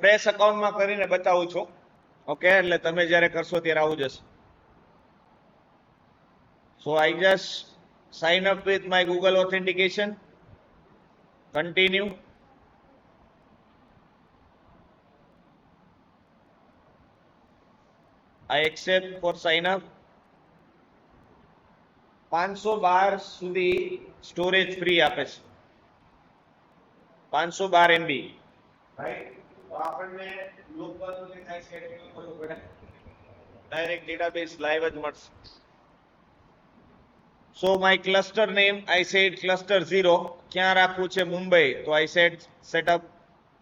Fresh અકાઉન્ટમાં કરીને બતાવું છું. ઓકે, એટલે તમે જ્યારે કરશો ત્યારે આવું જશે. So I just sign up with my Google authentication. Continue. I accept for sign up. 512 સુધી સ્ટોરેજ ફ્રી આપે છે. 512 MB. રાઈટ. તો આપણને લોકલ દેખાય છે એટલે ખબર પડે. ડાયરેક્ટ ડેટાબેઝ લાઈવ જ મળશે. સો my cluster name I said cluster 0. ક્યાં રાખવું છે? મુંબઈ. તો I said setup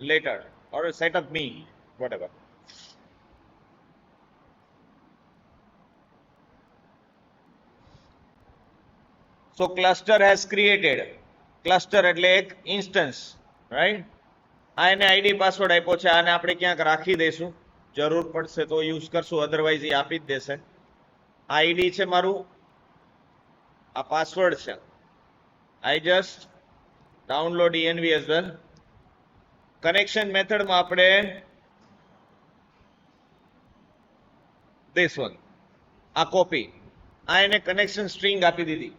letter or setup me whatever. So cluster has created. Cluster એટલે એક ઇન્સ્ટન્સ, રાઈટ. આ એને આઈડી પાસવર્ડ આપ્યો છે. આને આપણે ક્યાંક રાખી દઈશું, જરૂર પડશે તો યુઝ કરશું, અધરવાઇઝ એ આપી જ દેશે. આઈડી છે મારું, આ પાસવર્ડ છે. I just download env as well. Connection મેથડમાં આપણે this one, આ કોપી, આ એને કનેક્શન સ્ટ્રિંગ આપી દીધી,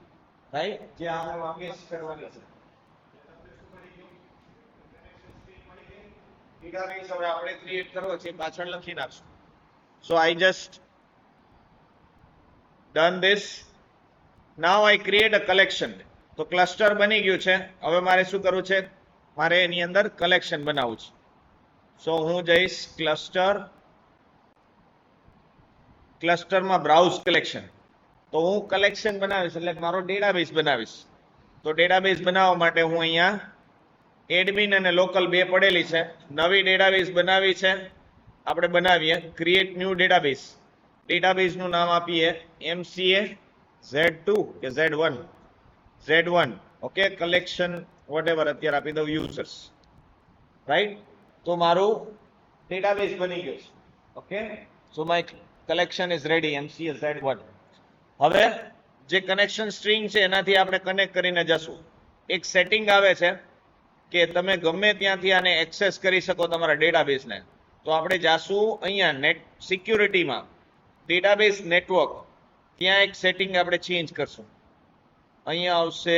રાઈટ, જે આપણે વાપસ કરવાની છે. ડેટાબેઝ હવે આપણે ક્રિએટ કરવો છે, પાછળ લખી નાખશું. So I just done this. Now I create a collection. તો ક્લસ્ટર બની ગયું છે. હવે મારે શું કરવું છે? મારે એની અંદર કલેક્શન બનાવવું છે. સો હું જઈશ ક્લસ્ટરમાં બ્રાઉઝ કલેક્શન. તો હું કલેક્શન બનાવીશ એટલે મારો ડેટાબેઝ બનાવીશ. તો ડેટાબેઝ બનાવવા માટે હું અહીંયા એડમિન અને લોકલ બે પડેલી છે. નવી ડેટાબેઝ બનાવી છે, આપણે બનાવીએ. Create new database. ડેટાબેઝનું નામ આપીએ MCA Z2 કે Z1. Z1. Okay, collection whatever અત્યારે આપી દઉં યુઝર્સ, રાઈટ. તો મારું ડેટાબેઝ બની ગયું છે. Okay, so my collection is ready, MCA Z1. હવે જે કનેક્શન સ્ટ્રિંગ છે એનાથી આપણે કનેક્ટ કરીને જશું. એક સેટિંગ આવે છે કે તમે ગમે ત્યાંથી આને એક્સેસ કરી શકો તમારા ડેટાબેઝને. તો આપણે જાશું અહીંયા નેટ સિક્યુરિટીમાં, ડેટાબેઝ નેટવર્ક, ત્યાં એક સેટિંગ આપણે ચેન્જ કરશું. અહીંયા આવશે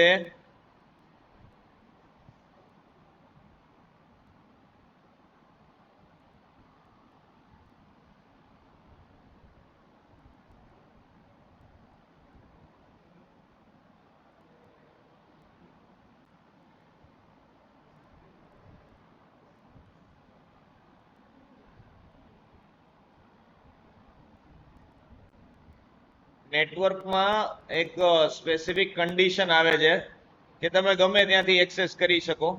નેટવર્કમાં એક સ્પેસિફિક કન્ડિશન આવે છે કે તમે ગમે ત્યાંથી એક્સેસ કરી શકો,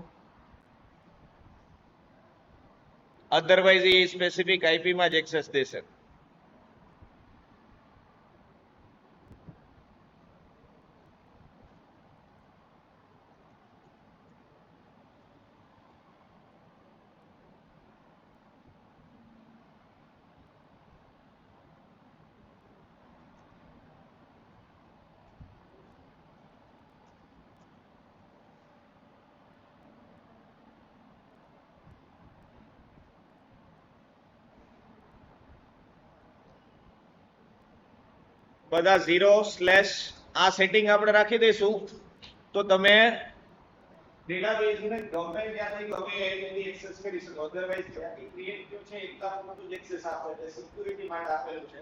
અધરવાઇઝ એ સ્પેસિફિક આઈપીમાં જ એક્સેસ દેશે. બધા 0/ આ સેટિંગ આપણે રાખી દઈશું. તો તમે ડેટાબેઝને ગમે ત્યાંથી ગમે એની એક્સેસ કરી શકો. અધરવાઇઝ ત્યાંથી ક્રિએટ થયો છે એકદમ જ એક્સેસ આપે છે, સિક્યુરિટી માટે આપેલું છે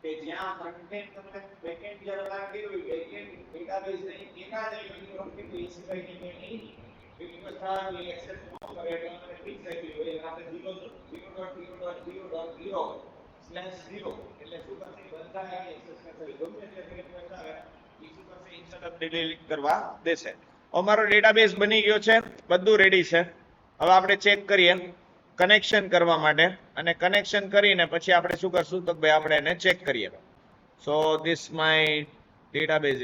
કે જ્યાં કન્ટેન્ટ તમે બેકએન્ડ જ્યારે રાખી હોય, બેકએન્ડ ડેટાબેઝ નહીં એના જ કંપની સિવાય ની વ્યવસ્થાની એક્સેસ ન કરે એટલે આપણે ફિક્સ રાખી હોય. આપણે 0.0.0.0/0 એટલે શું કરશે? બધા એક્સેસ કરશે, ગમે તે બતાવે એ શું કરશે? ઇન્સ્ટન્ટ ડિલીટ કરવા દેશે. અમારો ડેટાબેઝ બની ગયો છે, બધું રેડી છે. હવે આપણે ચેક કરીએ કનેક્શન કરવા માટે, અને કનેક્શન કરીને પછી આપણે શું કરશું? તો ભાઈ આપણે એને ચેક કરીએ. So this my database is